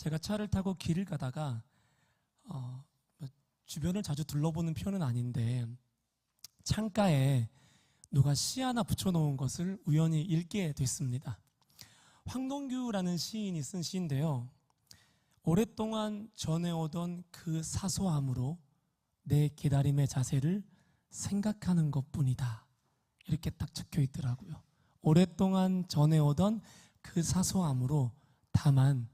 제가 차를 타고 길을 가다가 주변을 자주 둘러보는 편은 아닌데 창가에 누가 시 하나 붙여놓은 것을 우연히 읽게 됐습니다. 황동규라는 시인이 쓴 시인데요. 오랫동안 전해오던 그 사소함으로 내 기다림의 자세를 생각하는 것뿐이다. 이렇게 딱 적혀 있더라고요. 오랫동안 전해오던 그 사소함으로 다만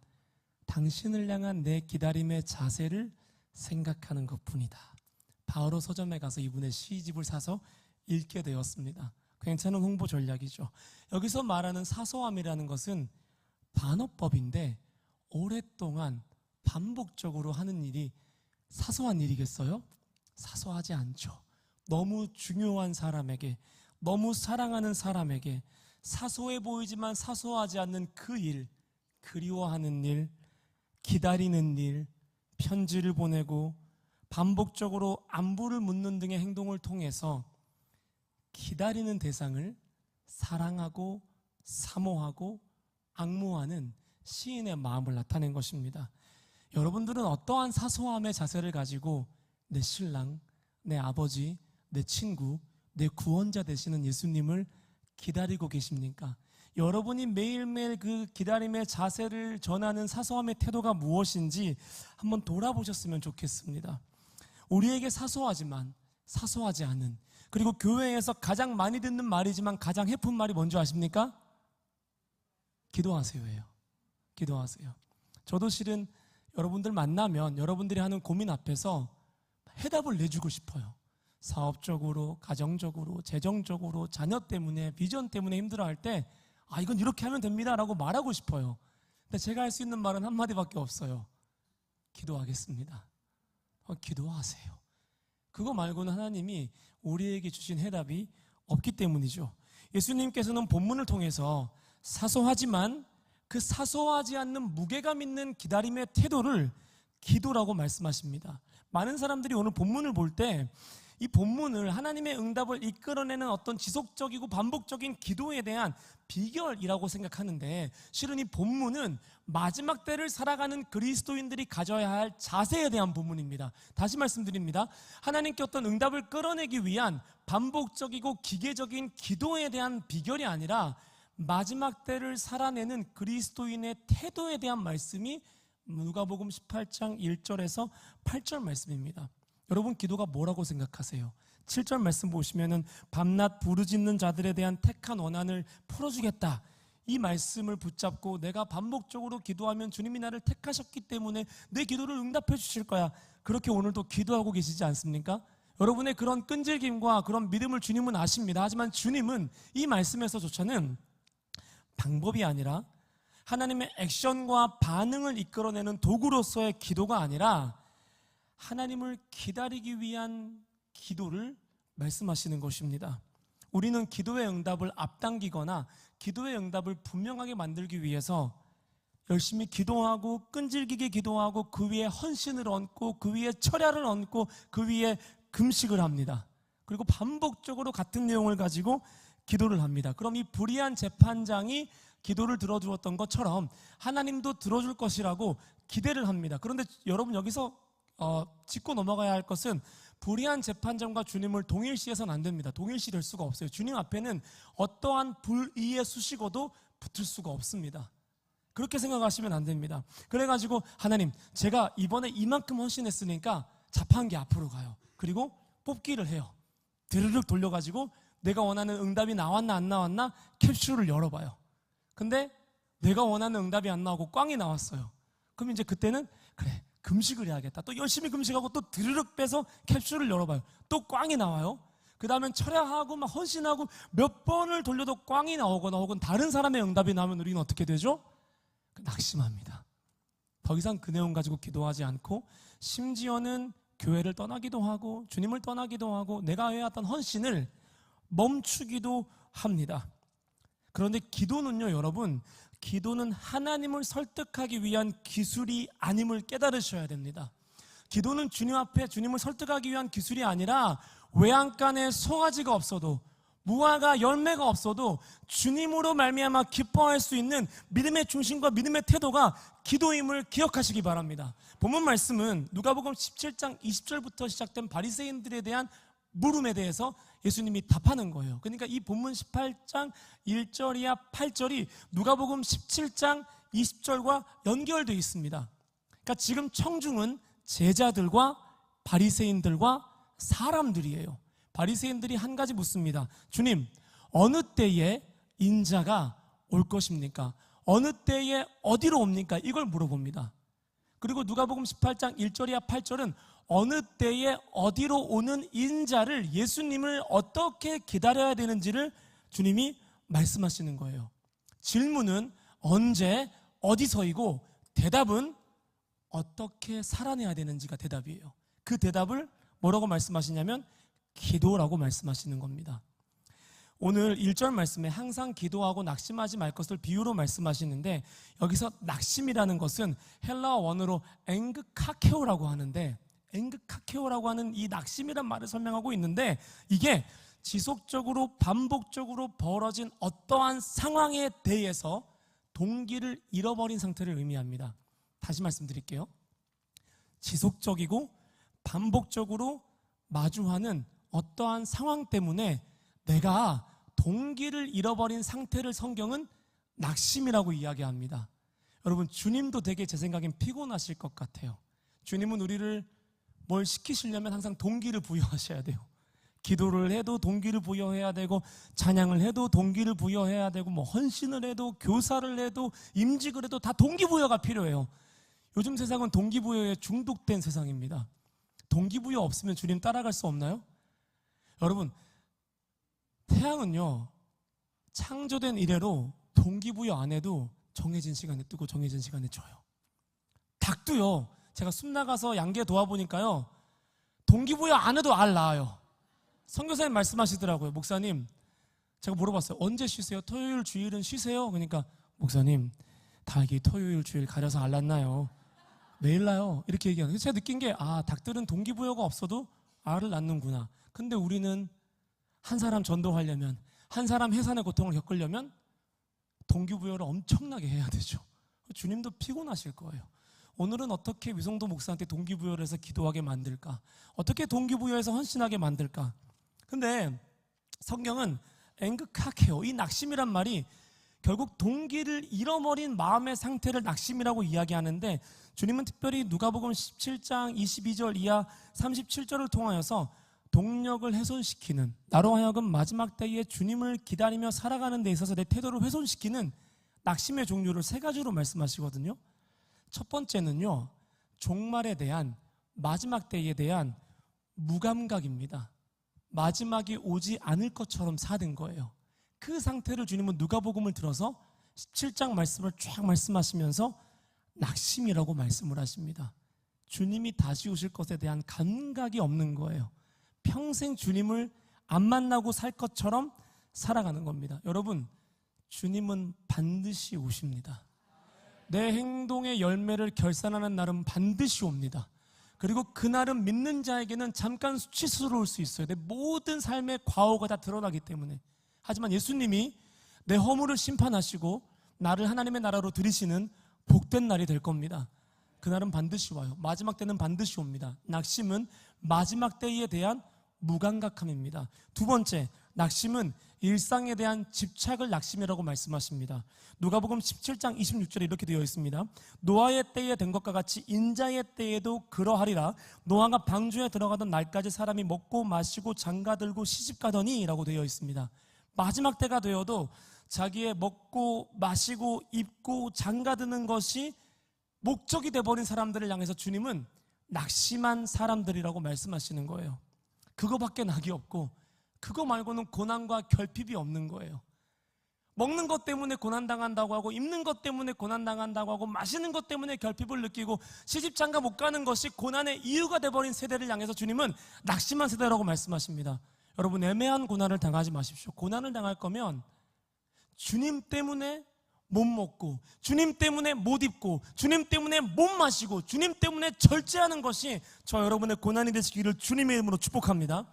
당신을 향한 내 기다림의 자세를 생각하는 것뿐이다. 바로 서점에 가서 이분의 시집을 사서 읽게 되었습니다. 괜찮은 홍보 전략이죠. 여기서 말하는 사소함이라는 것은 반어법인데 오랫동안 반복적으로 하는 일이 사소한 일이겠어요? 사소하지 않죠. 너무 중요한 사람에게, 너무 사랑하는 사람에게 사소해 보이지만 사소하지 않는 그 일, 그리워하는 일, 기다리는 일, 편지를 보내고 반복적으로 안부를 묻는 등의 행동을 통해서 기다리는 대상을 사랑하고 사모하고 앙모하는 시인의 마음을 나타낸 것입니다. 여러분들은 어떠한 사소함의 자세를 가지고 내 신랑, 내 아버지, 내 친구, 내 구원자 되시는 예수님을 기다리고 계십니까? 여러분이 매일매일 그 기다림의 자세를 전하는 사소함의 태도가 무엇인지 한번 돌아보셨으면 좋겠습니다. 우리에게 사소하지만 사소하지 않은, 그리고 교회에서 가장 많이 듣는 말이지만 가장 해픈 말이 뭔지 아십니까? 기도하세요예요. 기도하세요. 저도 실은 여러분들 만나면 여러분들이 하는 고민 앞에서 해답을 내주고 싶어요. 사업적으로, 가정적으로, 재정적으로, 자녀 때문에, 비전 때문에 힘들어할 때 이건 이렇게 하면 됩니다 라고 말하고 싶어요. 근데 제가 할 수 있는 말은 한마디밖에 없어요. 기도하겠습니다. 기도하세요. 그거 말고는 하나님이 우리에게 주신 해답이 없기 때문이죠. 예수님께서는 본문을 통해서 사소하지만 그 사소하지 않는 무게감 있는 기다림의 태도를 기도라고 말씀하십니다. 많은 사람들이 오늘 본문을 볼 때 이 본문을 하나님의 응답을 이끌어내는 어떤 지속적이고 반복적인 기도에 대한 비결이라고 생각하는데, 실은 이 본문은 마지막 때를 살아가는 그리스도인들이 가져야 할 자세에 대한 본문입니다. 다시 말씀드립니다. 하나님께 어떤 응답을 끌어내기 위한 반복적이고 기계적인 기도에 대한 비결이 아니라 마지막 때를 살아내는 그리스도인의 태도에 대한 말씀이 누가복음 18장 1절에서 8절 말씀입니다. 여러분, 기도가 뭐라고 생각하세요? 7절 말씀 보시면은 밤낮 부르짖는 자들에 대한 택한 원한을 풀어주겠다, 이 말씀을 붙잡고 내가 반복적으로 기도하면 주님이 나를 택하셨기 때문에 내 기도를 응답해 주실 거야, 그렇게 오늘도 기도하고 계시지 않습니까? 여러분의 그런 끈질김과 그런 믿음을 주님은 아십니다. 하지만 주님은 이 말씀에서조차는 방법이 아니라 하나님의 액션과 반응을 이끌어내는 도구로서의 기도가 아니라 하나님을 기다리기 위한 기도를 말씀하시는 것입니다. 우리는 기도의 응답을 앞당기거나 기도의 응답을 분명하게 만들기 위해서 열심히 기도하고 끈질기게 기도하고 그 위에 헌신을 얹고 그 위에 철야를 얹고 그 위에 금식을 합니다. 그리고 반복적으로 같은 내용을 가지고 기도를 합니다. 그럼 이 불의한 재판장이 기도를 들어주었던 것처럼 하나님도 들어줄 것이라고 기대를 합니다. 그런데 여러분, 여기서 짚고 넘어가야 할 것은 불의한 재판장과 주님을 동일시해서는 안 됩니다. 동일시 될 수가 없어요. 주님 앞에는 어떠한 불의의 수식어도 붙을 수가 없습니다. 그렇게 생각하시면 안 됩니다. 그래가지고 하나님, 제가 이번에 이만큼 헌신했으니까 자판기 앞으로 가요. 그리고 뽑기를 해요. 드르륵 돌려가지고 내가 원하는 응답이 나왔나 안 나왔나 캡슐을 열어봐요. 근데 내가 원하는 응답이 안 나오고 꽝이 나왔어요. 그럼 이제 그때는 그래, 금식을 해야겠다. 또 열심히 금식하고 또 드르륵 빼서 캡슐을 열어봐요. 또 꽝이 나와요. 그 다음엔 철야하고 막 헌신하고 몇 번을 돌려도 꽝이 나오거나 혹은 다른 사람의 응답이 나오면 우리는 어떻게 되죠? 낙심합니다. 더 이상 그 내용 가지고 기도하지 않고 심지어는 교회를 떠나기도 하고 주님을 떠나기도 하고 내가 해왔던 헌신을 멈추기도 합니다. 그런데 기도는요, 여러분, 기도는 하나님을 설득하기 위한 기술이 아님을 깨달으셔야 됩니다. 기도는 주님 앞에 주님을 설득하기 위한 기술이 아니라 외양간에 송아지가 없어도 무화과 열매가 없어도 주님으로 말미암아 기뻐할 수 있는 믿음의 중심과 믿음의 태도가 기도임을 기억하시기 바랍니다. 본문 말씀은 누가복음 17장 20절부터 시작된 바리새인들에 대한 물음에 대해서 예수님이 답하는 거예요. 그러니까 이 본문 18장 1절이야 8절이 누가복음 17장 20절과 연결되어 있습니다. 그러니까 지금 청중은 제자들과 바리새인들과 사람들이에요. 바리새인들이 한 가지 묻습니다. 주님, 어느 때에 인자가 올 것입니까? 어느 때에 어디로 옵니까? 이걸 물어봅니다. 그리고 누가복음 18장 1절이야 8절은 어느 때에 어디로 오는 인자를, 예수님을 어떻게 기다려야 되는지를 주님이 말씀하시는 거예요. 질문은 언제, 어디서이고 대답은 어떻게 살아내야 되는지가 대답이에요. 그 대답을 뭐라고 말씀하시냐면 기도라고 말씀하시는 겁니다. 오늘 1절 말씀에 항상 기도하고 낙심하지 말 것을 비유로 말씀하시는데, 여기서 낙심이라는 것은 헬라어 원어로 엥그카케오라고 하는데, 엥그카케오라고 하는 이 낙심이란 말을 설명하고 있는데, 이게 지속적으로 반복적으로 벌어진 어떠한 상황에 대해서 동기를 잃어버린 상태를 의미합니다. 다시 말씀드릴게요. 지속적이고 반복적으로 마주하는 어떠한 상황 때문에 내가 동기를 잃어버린 상태를 성경은 낙심이라고 이야기합니다. 여러분, 주님도 되게 제 생각엔 피곤하실 것 같아요. 주님은 우리를 뭘 시키시려면 항상 동기를 부여하셔야 돼요. 기도를 해도 동기를 부여해야 되고, 찬양을 해도 동기를 부여해야 되고, 뭐 헌신을 해도, 교사를 해도, 임직을 해도 다 동기부여가 필요해요. 요즘 세상은 동기부여에 중독된 세상입니다. 동기부여 없으면 주님 따라갈 수 없나요? 여러분, 태양은요, 창조된 이래로 동기부여 안 해도 정해진 시간에 뜨고 정해진 시간에 져요. 닭도요, 제가 숲 나가서 양계 도와보니까요, 동기부여 안 해도 알 낳아요. 선교사님 말씀하시더라고요. 목사님, 제가 물어봤어요. 언제 쉬세요? 토요일 주일은 쉬세요? 그러니까 목사님, 닭이 토요일 주일 가려서 알 낳나요? 매일 낳아요. 이렇게 얘기하는. 그래서 제가 느낀 게, 닭들은 동기부여가 없어도 알을 낳는구나. 근데 우리는 한 사람 전도하려면, 한 사람 해산의 고통을 겪으려면 동기부여를 엄청나게 해야 되죠. 주님도 피곤하실 거예요. 오늘은 어떻게 위성도 목사한테 동기부여를 해서 기도하게 만들까? 어떻게 동기부여해서 헌신하게 만들까? 근데 성경은 엥그카케오, 이 낙심이란 말이 결국 동기를 잃어버린 마음의 상태를 낙심이라고 이야기하는데, 주님은 특별히 누가복음 17장 22절 이하 37절을 통하여서 동력을 훼손시키는, 나로 하여금 마지막 때에 주님을 기다리며 살아가는 데 있어서 내 태도를 훼손시키는 낙심의 종류를 세 가지로 말씀하시거든요. 첫 번째는요, 종말에 대한, 마지막 때에 대한 무감각입니다. 마지막이 오지 않을 것처럼 사는 거예요. 그 상태를 주님은 누가복음을 들어서 17장 말씀을 쫙 말씀하시면서 낙심이라고 말씀을 하십니다. 주님이 다시 오실 것에 대한 감각이 없는 거예요. 평생 주님을 안 만나고 살 것처럼 살아가는 겁니다. 여러분, 주님은 반드시 오십니다. 내 행동의 열매를 결산하는 날은 반드시 옵니다. 그리고 그날은 믿는 자에게는 잠깐 수치스러울 수 있어요. 내 모든 삶의 과오가 다 드러나기 때문에. 하지만 예수님이 내 허물을 심판하시고 나를 하나님의 나라로 들이시는 복된 날이 될 겁니다. 그날은 반드시 와요. 마지막 때는 반드시 옵니다. 낙심은 마지막 때에 대한 무감각함입니다. 두 번째, 낙심은 일상에 대한 집착을 낙심이라고 말씀하십니다. 누가복음 17장 26절에 이렇게 되어 있습니다. 노아의 때에 된 것과 같이 인자의 때에도 그러하리라. 노아가 방주에 들어가던 날까지 사람이 먹고 마시고 장가들고 시집가더니 라고 되어 있습니다. 마지막 때가 되어도 자기의 먹고 마시고 입고 장가드는 것이 목적이 되어버린 사람들을 향해서 주님은 낙심한 사람들이라고 말씀하시는 거예요. 그거밖에 낙이 없고 그거 말고는 고난과 결핍이 없는 거예요. 먹는 것 때문에 고난당한다고 하고, 입는 것 때문에 고난당한다고 하고, 마시는 것 때문에 결핍을 느끼고 시집장가 못 가는 것이 고난의 이유가 돼버린 세대를 향해서 주님은 낙심한 세대라고 말씀하십니다. 여러분, 애매한 고난을 당하지 마십시오. 고난을 당할 거면 주님 때문에 못 먹고, 주님 때문에 못 입고, 주님 때문에 못 마시고, 주님 때문에 절제하는 것이 저 여러분의 고난이 되시기를 주님의 이름으로 축복합니다.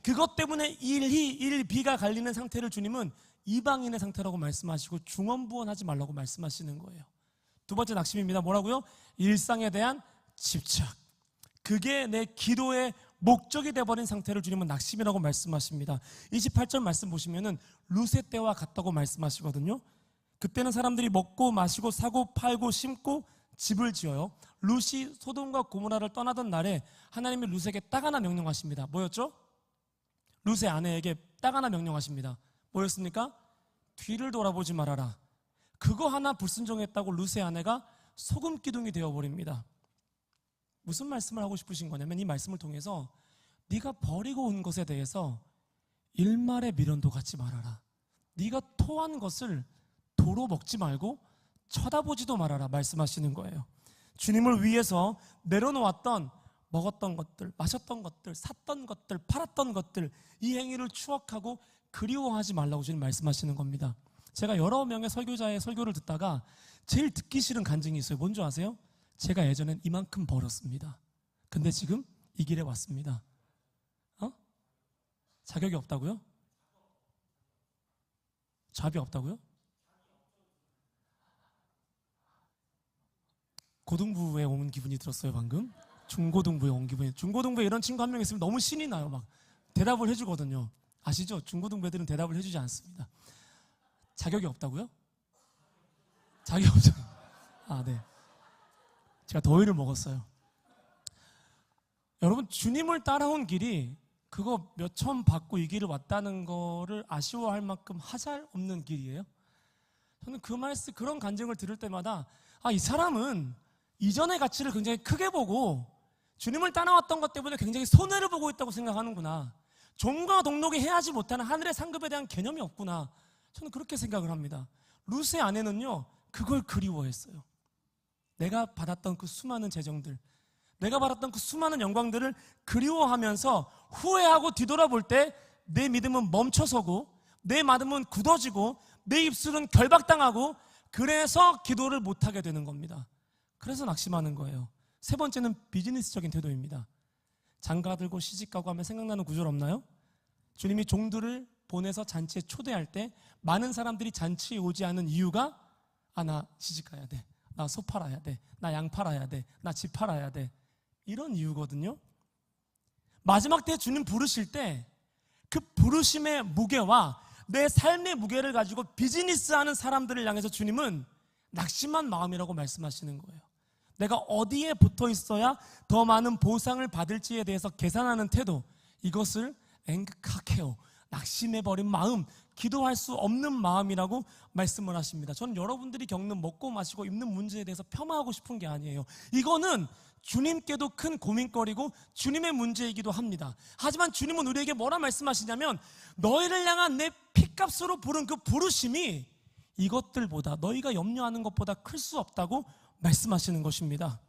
그것 때문에 일희일비가 갈리는 상태를 주님은 이방인의 상태라고 말씀하시고 중언부언하지 말라고 말씀하시는 거예요. 두 번째 낙심입니다. 뭐라고요? 일상에 대한 집착. 그게 내 기도의 목적이 되어버린 상태를 주님은 낙심이라고 말씀하십니다. 28절 말씀 보시면은 루세 때와 같다고 말씀하시거든요. 그때는 사람들이 먹고 마시고 사고 팔고 심고 집을 지어요. 룻이 소돔과 고모라를 떠나던 날에 하나님이 룻에게 딱 하나 명령하십니다. 뭐였죠? 룻의 아내에게 딱 하나 명령하십니다. 뭐였습니까? 뒤를 돌아보지 말아라. 그거 하나 불순종했다고 룻의 아내가 소금 기둥이 되어버립니다. 무슨 말씀을 하고 싶으신 거냐면 이 말씀을 통해서 네가 버리고 온 것에 대해서 일말의 미련도 갖지 말아라. 네가 토한 것을 도로 먹지 말고 쳐다보지도 말아라 말씀하시는 거예요. 주님을 위해서 내려놓았던 먹었던 것들, 마셨던 것들, 샀던 것들, 팔았던 것들, 이 행위를 추억하고 그리워하지 말라고 주님 말씀하시는 겁니다. 제가 여러 명의 설교자의 설교를 듣다가 제일 듣기 싫은 간증이 있어요. 뭔지 아세요? 제가 예전엔 이만큼 벌었습니다. 근데 지금 이 길에 왔습니다. 자격이 없다고요? 잡이 없다고요? 고등부에 온 기분이 들었어요 방금. 중고등부에 온 기분이. 중고등부에 이런 친구 한 명 있으면 너무 신이 나요. 막 대답을 해주거든요. 아시죠? 중고등부 애들은 대답을 해주지 않습니다. 자격이 없다고요? 자격이 없죠. 아, 네. 제가 더위를 먹었어요. 여러분, 주님을 따라온 길이 그거 몇 천 받고 이 길을 왔다는 거를 아쉬워할 만큼 하잘없는 길이에요. 저는 그 말씀, 그런 간증을 들을 때마다 이 사람은 이전의 가치를 굉장히 크게 보고 주님을 따라왔던 것 때문에 굉장히 손해를 보고 있다고 생각하는구나. 종과 동록이 해하지 못하는 하늘의 상급에 대한 개념이 없구나. 저는 그렇게 생각을 합니다. 룻의 아내는요, 그걸 그리워했어요. 내가 받았던 그 수많은 재정들, 내가 받았던 그 수많은 영광들을 그리워하면서 후회하고 뒤돌아볼 때 내 믿음은 멈춰서고 내 마음은 굳어지고 내 입술은 결박당하고 그래서 기도를 못하게 되는 겁니다. 그래서 낙심하는 거예요. 세 번째는 비즈니스적인 태도입니다. 장가 들고 시집가고 하면 생각나는 구절 없나요? 주님이 종들을 보내서 잔치에 초대할 때 많은 사람들이 잔치에 오지 않은 이유가 나 시집가야 돼, 나 소 팔아야 돼, 나 양 팔아야 돼, 나 집 팔아야 돼, 이런 이유거든요. 마지막 때 주님 부르실 때 그 부르심의 무게와 내 삶의 무게를 가지고 비즈니스하는 사람들을 향해서 주님은 낙심한 마음이라고 말씀하시는 거예요. 내가 어디에 붙어 있어야 더 많은 보상을 받을지에 대해서 계산하는 태도, 이것을 앵극하케요, 낙심해버린 마음, 기도할 수 없는 마음이라고 말씀을 하십니다. 저는 여러분들이 겪는 먹고 마시고 입는 문제에 대해서 폄하하고 싶은 게 아니에요. 이거는 주님께도 큰 고민거리고 주님의 문제이기도 합니다. 하지만 주님은 우리에게 뭐라 말씀하시냐면 너희를 향한 내 피값으로 부른 그 부르심이 이것들보다, 너희가 염려하는 것보다 클 수 없다고 말씀하시는 것입니다.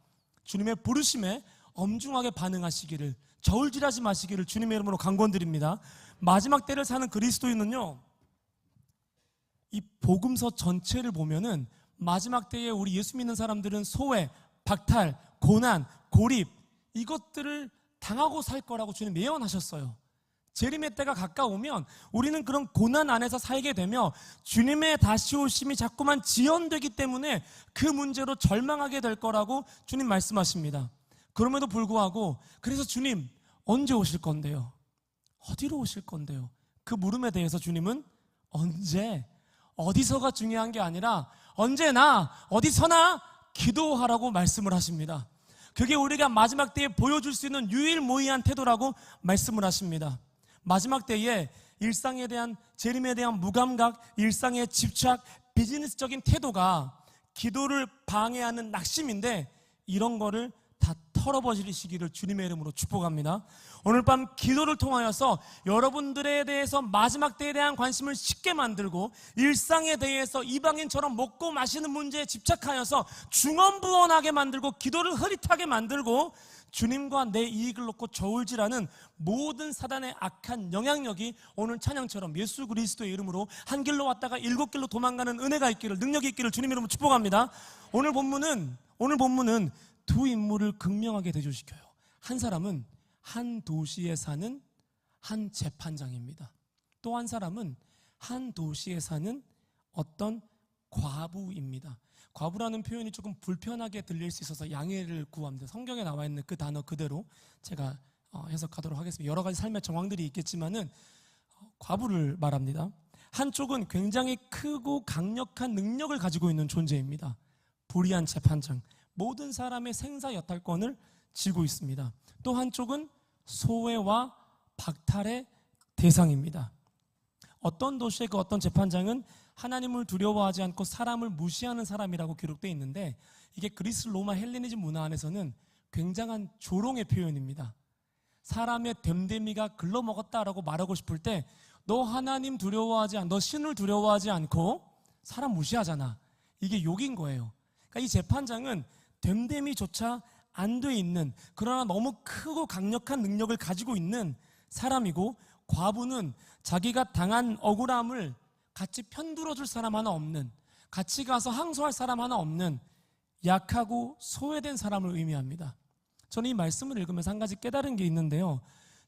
주님의 부르심에 엄중하게 반응하시기를, 저울질하지 마시기를 주님의 이름으로 강권드립니다. 마지막 때를 사는 그리스도인은요, 이 복음서 전체를 보면은 마지막 때에 우리 예수 믿는 사람들은 소외, 박탈, 고난, 고립, 이것들을 당하고 살 거라고 주님 예언하셨어요. 재림의 때가 가까우면 우리는 그런 고난 안에서 살게 되며 주님의 다시 오심이 자꾸만 지연되기 때문에 그 문제로 절망하게 될 거라고 주님 말씀하십니다. 그럼에도 불구하고 그래서 주님 언제 오실 건데요? 어디로 오실 건데요? 그 물음에 대해서 주님은 언제, 어디서가 중요한 게 아니라 언제나 어디서나 기도하라고 말씀을 하십니다. 그게 우리가 마지막 때에 보여줄 수 있는 유일무이한 태도라고 말씀을 하십니다. 마지막 때에 일상에 대한, 재림에 대한 무감각, 일상의 집착, 비즈니스적인 태도가 기도를 방해하는 낙심인데 이런 거를 다 털어버리시기를 주님의 이름으로 축복합니다. 오늘 밤 기도를 통하여서 여러분들에 대해서 마지막 때에 대한 관심을 쉽게 만들고 일상에 대해서 이방인처럼 먹고 마시는 문제에 집착하여서 중언부언하게 만들고 기도를 흐릿하게 만들고 주님과 내 이익을 놓고 저울질하는 모든 사단의 악한 영향력이 오늘 찬양처럼 예수 그리스도의 이름으로 한 길로 왔다가 7길로 도망가는 은혜가 있기를, 능력이 있기를 주님 이름으로 축복합니다. 오늘 본문은 두 인물을 극명하게 대조시켜요. 한 사람은 한 도시에 사는 한 재판장입니다. 또 한 사람은 한 도시에 사는 어떤 과부입니다. 과부라는 표현이 조금 불편하게 들릴 수 있어서 양해를 구합니다. 성경에 나와 있는 그 단어 그대로 제가 해석하도록 하겠습니다. 여러 가지 삶의 정황들이 있겠지만은 과부를 말합니다. 한쪽은 굉장히 크고 강력한 능력을 가지고 있는 존재입니다. 불의한 재판장, 모든 사람의 생사 여탈권을 쥐고 있습니다. 또 한쪽은 소외와 박탈의 대상입니다. 어떤 도시의 그 어떤 재판장은 하나님을 두려워하지 않고 사람을 무시하는 사람이라고 기록되어 있는데, 이게 그리스 로마 헬레니즘 문화 안에서는 굉장한 조롱의 표현입니다. 사람의 됨됨이가 글러먹었다라고 말하고 싶을 때, 너 하나님 두려워하지 않고, 너 신을 두려워하지 않고 사람 무시하잖아. 이게 욕인 거예요. 그러니까 이 재판장은 됨됨이조차 안 돼 있는, 그러나 너무 크고 강력한 능력을 가지고 있는 사람이고, 과부는 자기가 당한 억울함을 같이 편들어줄 사람 하나 없는, 같이 가서 항소할 사람 하나 없는 약하고 소외된 사람을 의미합니다. 저는 이 말씀을 읽으면서 한 가지 깨달은 게 있는데요,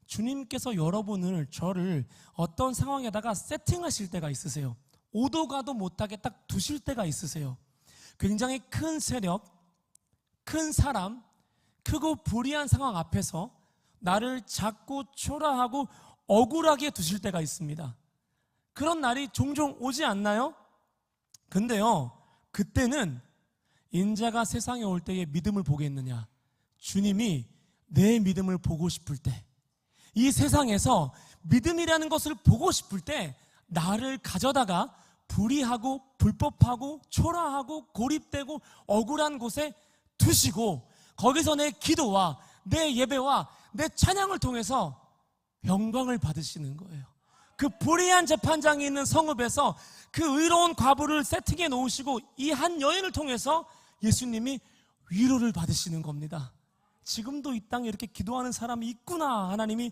주님께서 여러분을, 저를 어떤 상황에다가 세팅하실 때가 있으세요. 오도 가도 못하게 딱 두실 때가 있으세요. 굉장히 큰 세력, 큰 사람, 크고 불의한 상황 앞에서 나를 작고 초라하고 억울하게 두실 때가 있습니다. 그런 날이 종종 오지 않나요? 근데요, 그때는 인자가 세상에 올 때의 믿음을 보겠느냐, 주님이 내 믿음을 보고 싶을 때, 이 세상에서 믿음이라는 것을 보고 싶을 때 나를 가져다가 불의하고 불법하고 초라하고 고립되고 억울한 곳에 두시고, 거기서 내 기도와 내 예배와 내 찬양을 통해서 영광을 받으시는 거예요. 그 불의한 재판장이 있는 성읍에서 그 의로운 과부를 세팅해 놓으시고, 이 한 여인을 통해서 예수님이 위로를 받으시는 겁니다. 지금도 이 땅에 이렇게 기도하는 사람이 있구나, 하나님이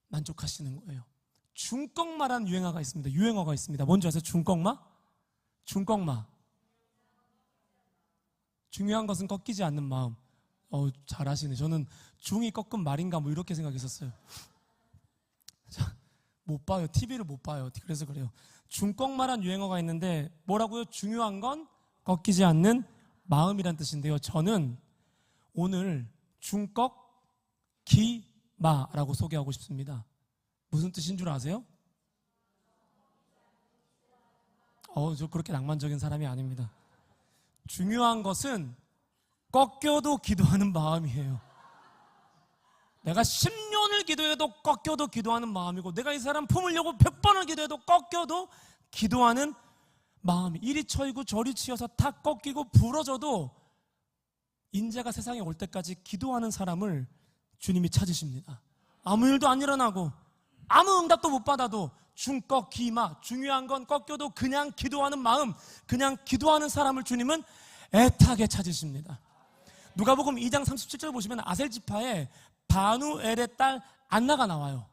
만족하시는 거예요. 중꺽마라는 유행어가 있습니다. 뭔지 아세요? 중꺽마. 중요한 것은 꺾이지 않는 마음. 잘하시네. 저는 중이 꺾은 말인가 뭐 이렇게 생각했었어요. 못 봐요. TV를 못 봐요. 그래서 그래요. 중꺽마란 유행어가 있는데, 뭐라고요? 중요한 건 꺾이지 않는 마음이란 뜻인데요, 저는 오늘 중꺽기마라고 소개하고 싶습니다. 무슨 뜻인 줄 아세요? 저 그렇게 낭만적인 사람이 아닙니다. 중요한 것은 꺾여도 기도하는 마음이에요. 내가 10년을 기도해도 꺾여도 기도하는 마음이고, 내가 이 사람 품으려고 100번을 기도해도 꺾여도 기도하는 마음이, 이리 쳐이고 저리 치여서 다 꺾이고 부러져도 인자가 세상에 올 때까지 기도하는 사람을 주님이 찾으십니다. 아무 일도 안 일어나고 아무 응답도 못 받아도 중꺽기마, 중요한 건 꺾여도 그냥 기도하는 마음, 그냥 기도하는 사람을 주님은 애타게 찾으십니다. 누가복음 2장 37절 보시면 아셀지파에 바누엘의 딸 안나가 나와요.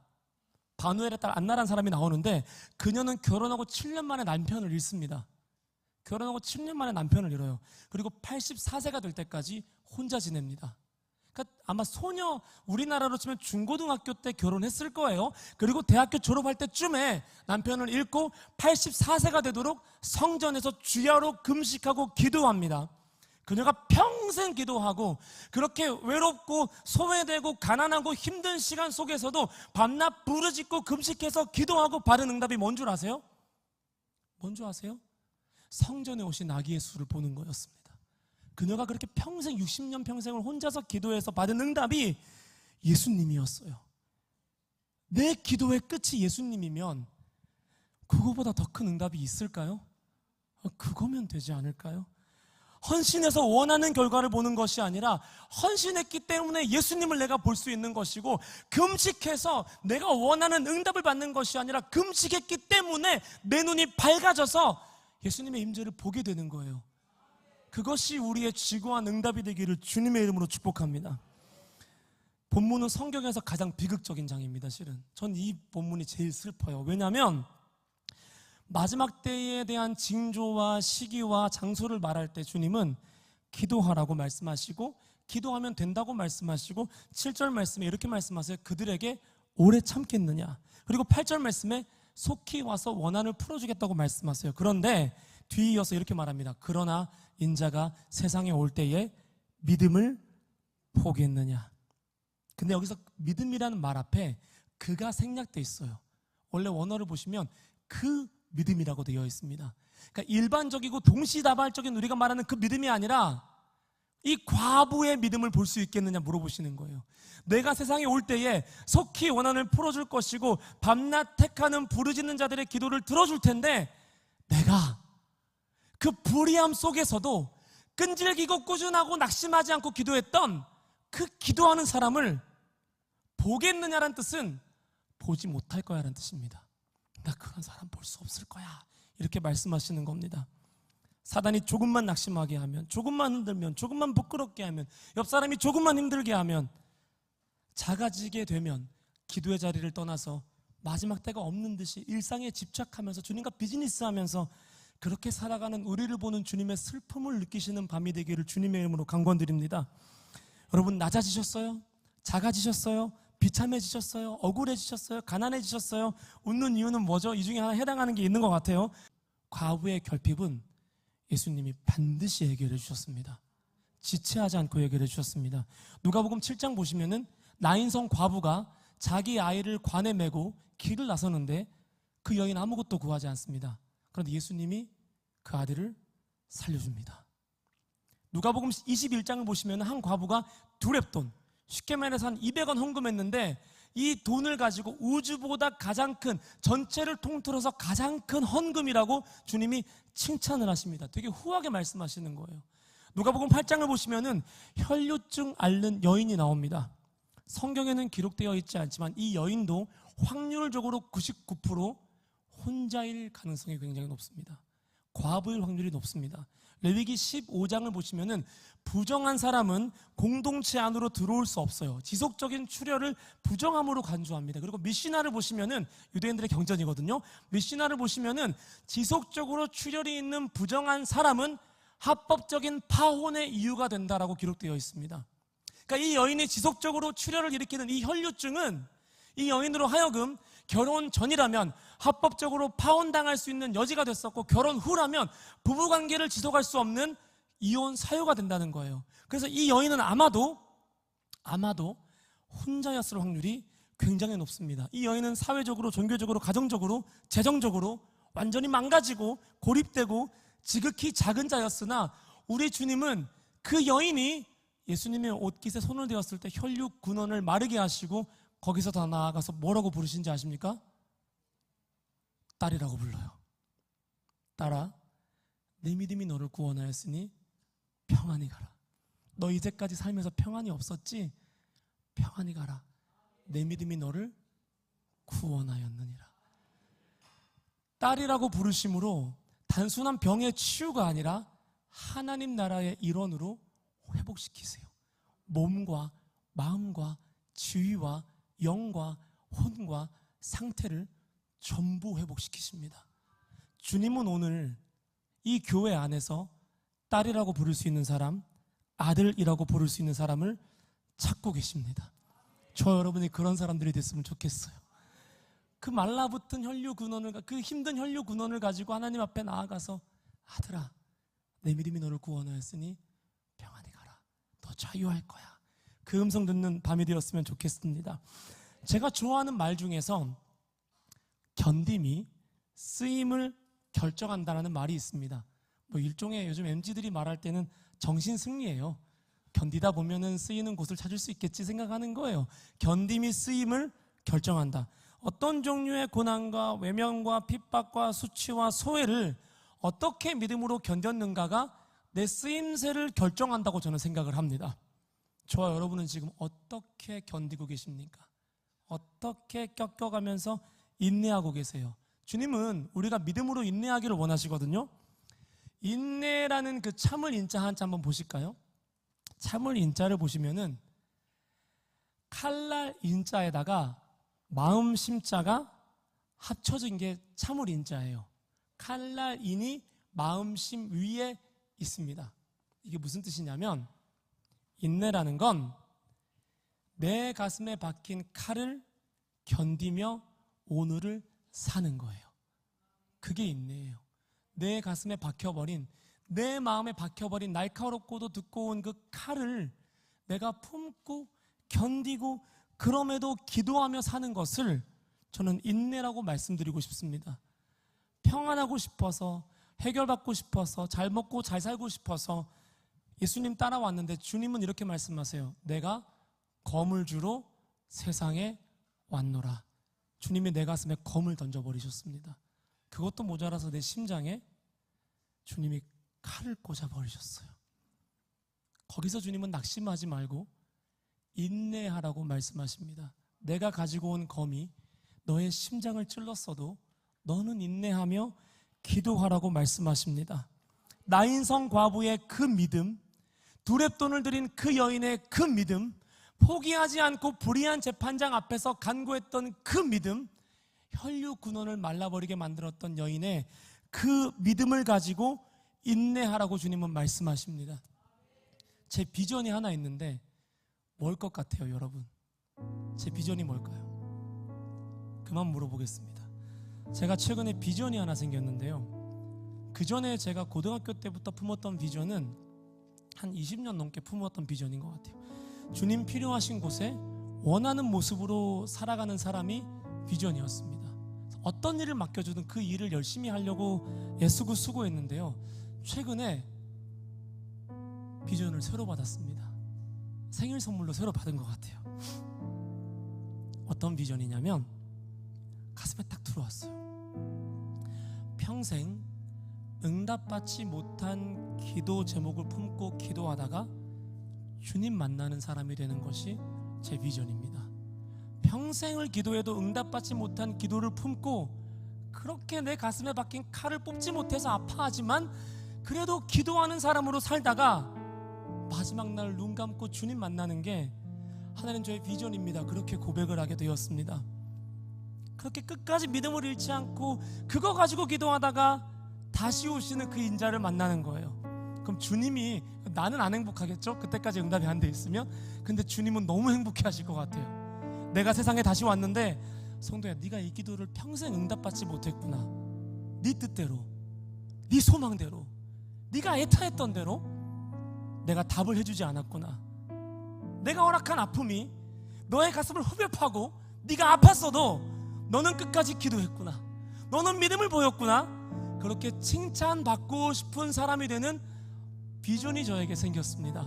바누엘의 딸 안나라는 사람이 나오는데, 그녀는 결혼하고 7년 만에 남편을 잃습니다. 결혼하고 7년 만에 남편을 잃어요. 그리고 84세가 될 때까지 혼자 지냅니다. 그러니까 아마 소녀, 우리나라로 치면 중고등학교 때 결혼했을 거예요. 그리고 대학교 졸업할 때쯤에 남편을 잃고 84세가 되도록 성전에서 주야로 금식하고 기도합니다. 그녀가 평생 기도하고, 그렇게 외롭고 소외되고 가난하고 힘든 시간 속에서도 밤낮 부르짖고 금식해서 기도하고 받은 응답이 뭔 줄 아세요? 뭔 줄 아세요? 성전에 오신 아기 예수를 보는 거였습니다. 그녀가 그렇게 평생, 60년 평생을 혼자서 기도해서 받은 응답이 예수님이었어요. 내 기도의 끝이 예수님이면 그거보다 더 큰 응답이 있을까요? 그거면 되지 않을까요? 헌신해서 원하는 결과를 보는 것이 아니라, 헌신했기 때문에 예수님을 내가 볼 수 있는 것이고, 금식해서 내가 원하는 응답을 받는 것이 아니라, 금식했기 때문에 내 눈이 밝아져서 예수님의 임재를 보게 되는 거예요. 그것이 우리의 지구한 응답이 되기를 주님의 이름으로 축복합니다. 본문은 성경에서 가장 비극적인 장입니다. 실은 전 이 본문이 제일 슬퍼요. 왜냐하면 마지막 때에 대한 징조와 시기와 장소를 말할 때 주님은 기도하라고 말씀하시고, 기도하면 된다고 말씀하시고, 7절 말씀에 이렇게 말씀하세요. 그들에게 오래 참겠느냐. 그리고 8절 말씀에 속히 와서 원한을 풀어주겠다고 말씀하세요. 그런데 뒤이어서 이렇게 말합니다. 그러나 인자가 세상에 올 때에 믿음을 포기했느냐. 근데 여기서 믿음이라는 말 앞에 그가 생략돼 있어요. 원래 원어를 보시면 그 믿음이라고 되어 있습니다. 그러니까 일반적이고 동시다발적인 우리가 말하는 그 믿음이 아니라 이 과부의 믿음을 볼 수 있겠느냐 물어보시는 거예요. 내가 세상에 올 때에 속히 원한을 풀어줄 것이고 밤낮 택하는 부르짖는 자들의 기도를 들어줄 텐데 내가 그 불의함 속에서도 끈질기고 꾸준하고 낙심하지 않고 기도했던 그 기도하는 사람을 보겠느냐라는 뜻은 보지 못할 거야 라는 뜻입니다. 나 그런 사람 볼 수 없을 거야 이렇게 말씀하시는 겁니다. 사단이 조금만 낙심하게 하면, 조금만 흔들면, 조금만 부끄럽게 하면, 옆 사람이 조금만 힘들게 하면, 작아지게 되면 기도의 자리를 떠나서 마지막 때가 없는 듯이 일상에 집착하면서 주님과 비즈니스하면서 그렇게 살아가는 우리를 보는 주님의 슬픔을 느끼시는 밤이 되기를 주님의 이름으로 간구드립니다. 여러분, 낮아지셨어요? 작아지셨어요? 비참해지셨어요? 억울해지셨어요? 가난해지셨어요? 웃는 이유는 뭐죠? 이 중에 하나 해당하는 게 있는 것 같아요. 과부의 결핍은 예수님이 반드시 해결해 주셨습니다. 지체하지 않고 해결해 주셨습니다. 누가복음 7장 보시면은 나인성 과부가 자기 아이를 관에 메고 길을 나서는데 그 여인 아무것도 구하지 않습니다. 그런데 예수님이 그 아들을 살려줍니다. 누가복음 21장을 보시면 한 과부가 두렙돈, 쉽게 말해서 한 200원 헌금했는데 이 돈을 가지고 우주보다 가장 큰, 전체를 통틀어서 가장 큰 헌금이라고 주님이 칭찬을 하십니다. 되게 후하게 말씀하시는 거예요. 누가복음 8장을 보시면은 혈류증 앓는 여인이 나옵니다. 성경에는 기록되어 있지 않지만 이 여인도 확률적으로 99% 혼자일 가능성이 굉장히 높습니다. 과부일 확률이 높습니다. 레위기 15장을 보시면은 부정한 사람은 공동체 안으로 들어올 수 없어요. 지속적인 출혈을 부정함으로 간주합니다. 그리고 미시나를 보시면은 유대인들의 경전이거든요. 미시나를 보시면은 지속적으로 출혈이 있는 부정한 사람은 합법적인 파혼의 이유가 된다라고 기록되어 있습니다. 그러니까 이 여인이 지속적으로 출혈을 일으키는 이 혈류증은 이 여인으로 하여금 결혼 전이라면 합법적으로 파혼당할 수 있는 여지가 됐었고 결혼 후라면 부부관계를 지속할 수 없는 이혼 사유가 된다는 거예요. 그래서 이 여인은 아마도 혼자였을 확률이 굉장히 높습니다. 이 여인은 사회적으로, 종교적으로, 가정적으로, 재정적으로 완전히 망가지고 고립되고 지극히 작은 자였으나 우리 주님은 그 여인이 예수님의 옷깃에 손을 대었을 때 혈육 근원을 마르게 하시고 거기서 더 나아가서 뭐라고 부르신지 아십니까? 딸이라고 불러요. 딸아, 내 믿음이 너를 구원하였으니 평안히 가라. 너 이제까지 살면서 평안이 없었지? 평안히 가라. 내 믿음이 너를 구원하였느니라. 딸이라고 부르심으로 단순한 병의 치유가 아니라 하나님 나라의 일원으로 회복시키세요. 몸과 마음과 지위와 영과 혼과 상태를 전부 회복시키십니다. 주님은 오늘 이 교회 안에서 딸이라고 부를 수 있는 사람, 아들이라고 부를 수 있는 사람을 찾고 계십니다. 저 여러분이 그런 사람들이 됐으면 좋겠어요. 그 말라붙은 혈류 근원을, 그 힘든 혈류 근원을 가지고 하나님 앞에 나아가서 아들아, 내 믿음이 너를 구원하였으니 평안히 가라. 너 자유할 거야. 그 음성 듣는 밤이 되었으면 좋겠습니다. 제가 좋아하는 말 중에서 견딤이 쓰임을 결정한다는 말이 있습니다. 뭐 일종의 요즘 MZ들이 말할 때는 정신승리예요. 견디다 보면은 쓰이는 곳을 찾을 수 있겠지 생각하는 거예요. 견딤이 쓰임을 결정한다. 어떤 종류의 고난과 외면과 핍박과 수치와 소외를 어떻게 믿음으로 견뎠는가가 내 쓰임새를 결정한다고 저는 생각을 합니다. 저와 여러분은 지금 어떻게 견디고 계십니까? 어떻게 겪어가면서 인내하고 계세요? 주님은 우리가 믿음으로 인내하기를 원하시거든요. 인내라는 그 참을 인자 한자 한번 보실까요? 참을 인자를 보시면은 칼날 인자에다가 마음 심자가 합쳐진 게 참을 인자예요. 칼날 인이 마음심 위에 있습니다. 이게 무슨 뜻이냐면 인내라는 건 내 가슴에 박힌 칼을 견디며 오늘을 사는 거예요. 그게 인내예요. 내 가슴에 박혀버린, 내 마음에 박혀버린 날카롭고도 두꺼운 그 칼을 내가 품고 견디고 그럼에도 기도하며 사는 것을 저는 인내라고 말씀드리고 싶습니다. 평안하고 싶어서, 해결받고 싶어서, 잘 먹고 잘 살고 싶어서 예수님 따라왔는데 주님은 이렇게 말씀하세요. 내가 검을 주러 세상에 왔노라. 주님이 내 가슴에 검을 던져버리셨습니다. 그것도 모자라서 내 심장에 주님이 칼을 꽂아버리셨어요. 거기서 주님은 낙심하지 말고 인내하라고 말씀하십니다. 내가 가지고 온 검이 너의 심장을 찔렀어도 너는 인내하며 기도하라고 말씀하십니다. 나인성 과부의 그 믿음, 두렙돈을 들인 그 여인의 그 믿음, 포기하지 않고 불의한 재판장 앞에서 간구했던 그 믿음, 혈육 근원을 말라버리게 만들었던 여인의 그 믿음을 가지고 인내하라고 주님은 말씀하십니다. 제 비전이 하나 있는데 뭘 것 같아요, 여러분? 제 비전이 뭘까요? 그만 물어보겠습니다. 제가 최근에 비전이 하나 생겼는데요, 그 전에 제가 고등학교 때부터 품었던 비전은 한 20년 넘게 품었던 비전인 것 같아요. 주님 필요하신 곳에 원하는 모습으로 살아가는 사람이 비전이었습니다. 어떤 일을 맡겨주든 그 일을 열심히 하려고 애쓰고 수고했는데요, 최근에 비전을 새로 받았습니다. 생일 선물로 새로 받은 것 같아요. 어떤 비전이냐면 가슴에 딱 들어왔어요. 평생 응답받지 못한 기도 제목을 품고 기도하다가 주님 만나는 사람이 되는 것이 제 비전입니다. 평생을 기도해도 응답받지 못한 기도를 품고 그렇게 내 가슴에 박힌 칼을 뽑지 못해서 아파하지만 그래도 기도하는 사람으로 살다가 마지막 날 눈 감고 주님 만나는 게 하나님 저의 비전입니다. 그렇게 고백을 하게 되었습니다. 그렇게 끝까지 믿음을 잃지 않고 그거 가지고 기도하다가 다시 오시는 그 인자를 만나는 거예요. 그럼 주님이, 나는 안 행복하겠죠? 그때까지 응답이 안 돼 있으면. 근데 주님은 너무 행복해 하실 것 같아요. 내가 세상에 다시 왔는데 성도야, 네가 이 기도를 평생 응답받지 못했구나. 네 뜻대로, 네 소망대로, 네가 애타했던 대로 내가 답을 해주지 않았구나. 내가 허락한 아픔이 너의 가슴을 후벼 파고 네가 아팠어도 너는 끝까지 기도했구나. 너는 믿음을 보였구나. 그렇게 칭찬받고 싶은 사람이 되는 비전이 저에게 생겼습니다.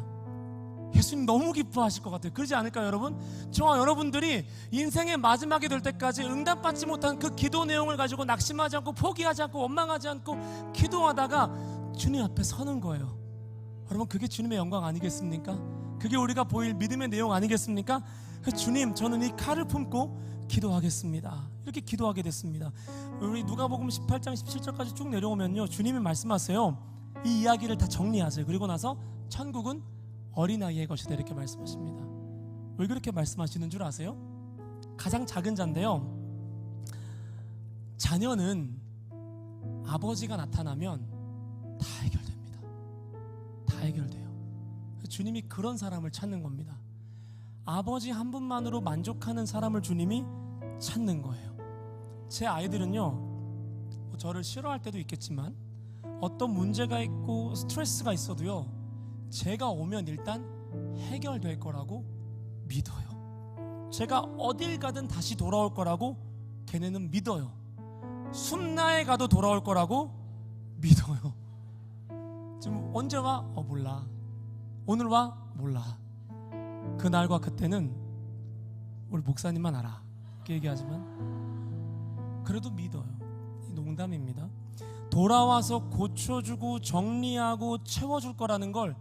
예수님 너무 기뻐하실 것 같아요. 그러지 않을까요, 여러분? 저와 여러분들이 인생의 마지막이 될 때까지 응답받지 못한 그 기도 내용을 가지고 낙심하지 않고 포기하지 않고 원망하지 않고 기도하다가 주님 앞에 서는 거예요. 여러분, 그게 주님의 영광 아니겠습니까? 그게 우리가 보일 믿음의 내용 아니겠습니까? 주님, 저는 이 칼을 품고 기도하겠습니다. 이렇게 기도하게 됐습니다. 우리 누가복음 18장 17절까지 쭉 내려오면요, 주님이 말씀하세요. 이 이야기를 다 정리하세요. 그리고 나서 천국은 어린아이의 것이다, 이렇게 말씀하십니다. 왜 그렇게 말씀하시는 줄 아세요? 가장 작은 자인데요, 자녀는 아버지가 나타나면 다 해결됩니다. 다 해결돼요. 주님이 그런 사람을 찾는 겁니다. 아버지 한 분만으로 만족하는 사람을 주님이 찾는 거예요. 제 아이들은요, 저를 싫어할 때도 있겠지만 어떤 문제가 있고 스트레스가 있어도요, 제가 오면 일단 해결될 거라고 믿어요. 제가 어딜 가든 다시 돌아올 거라고 걔네는 믿어요. 숨나에 가도 돌아올 거라고 믿어요. 지금 언제 와? 몰라. 오늘 와? 몰라. 그날과 그때는 우리 목사님만 알아, 이렇게 얘기하지만 그래도 믿어요. 농담입니다. 돌아와서 고쳐주고 정리하고 채워줄 거라는 걸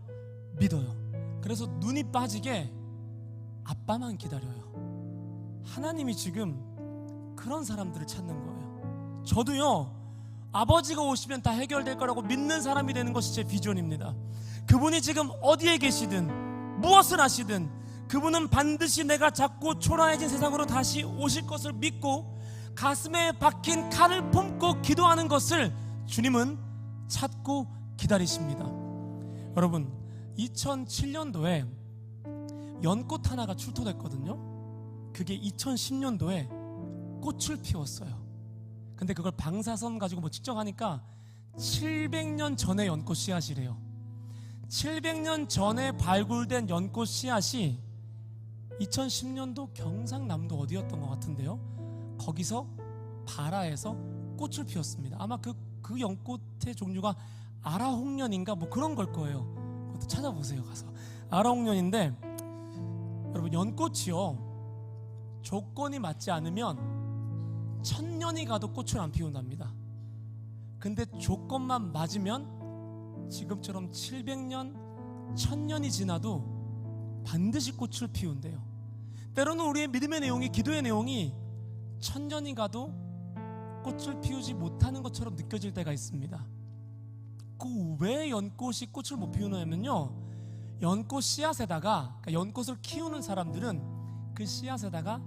믿어요. 그래서 눈이 빠지게 아빠만 기다려요. 하나님이 지금 그런 사람들을 찾는 거예요. 저도요, 아버지가 오시면 다 해결될 거라고 믿는 사람이 되는 것이 제 비전입니다. 그분이 지금 어디에 계시든 무엇을 하시든 그분은 반드시 내가 작고 초라해진 세상으로 다시 오실 것을 믿고 가슴에 박힌 칼을 품고 기도하는 것을 주님은 찾고 기다리십니다. 여러분, 2007년도에 연꽃 하나가 출토됐거든요. 그게 2010년도에 꽃을 피웠어요. 근데 그걸 방사선 가지고 뭐 측정하니까 700년 전의 연꽃 씨앗이래요. 700년 전에 발굴된 연꽃 씨앗이 2010년도 경상남도 어디였던 것 같은데요, 거기서 발아에서 꽃을 피웠습니다. 아마 그 연꽃의 종류가 아라홍련인가 뭐 그런 걸 거예요. 그것도 찾아보세요, 가서. 아라홍련인데, 여러분, 연꽃이요, 조건이 맞지 않으면 1000년이 가도 꽃을 안 피운답니다. 근데 조건만 맞으면 지금처럼 700년, 1000년이 지나도 반드시 꽃을 피운대요. 때로는 우리의 믿음의 내용이, 기도의 내용이 1000년이 가도 꽃을 피우지 못하는 것처럼 느껴질 때가 있습니다. 그 왜 연꽃이 꽃을 못 피우냐면요, 연꽃 씨앗에다가, 그러니까 연꽃을 키우는 사람들은 그 씨앗에다가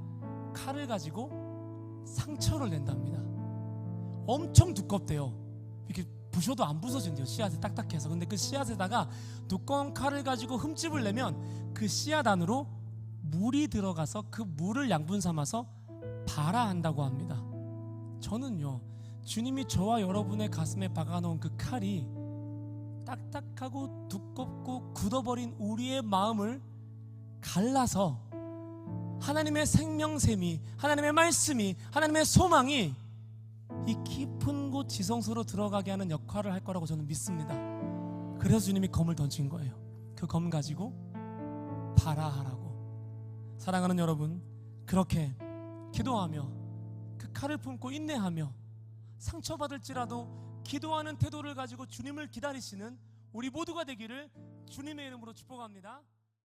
칼을 가지고 상처를 낸답니다. 엄청 두껍대요. 이렇게 부셔도 안 부서진대요, 씨앗이 딱딱해서. 근데 그 씨앗에다가 두꺼운 칼을 가지고 흠집을 내면 그 씨앗 안으로 물이 들어가서 그 물을 양분 삼아서 발아한다고 합니다. 저는요, 주님이 저와 여러분의 가슴에 박아놓은 그 칼이 딱딱하고 두껍고 굳어버린 우리의 마음을 갈라서 하나님의 생명샘이, 하나님의 말씀이, 하나님의 소망이 이 깊은 곳 지성소로 들어가게 하는 역할을 할 거라고 저는 믿습니다. 그래서 주님이 검을 던진 거예요. 그 검 가지고 발아하라고. 사랑하는 여러분, 그렇게 기도하며 그 칼을 품고 인내하며 상처받을지라도 기도하는 태도를 가지고 주님을 기다리시는 우리 모두가 되기를 주님의 이름으로 축복합니다.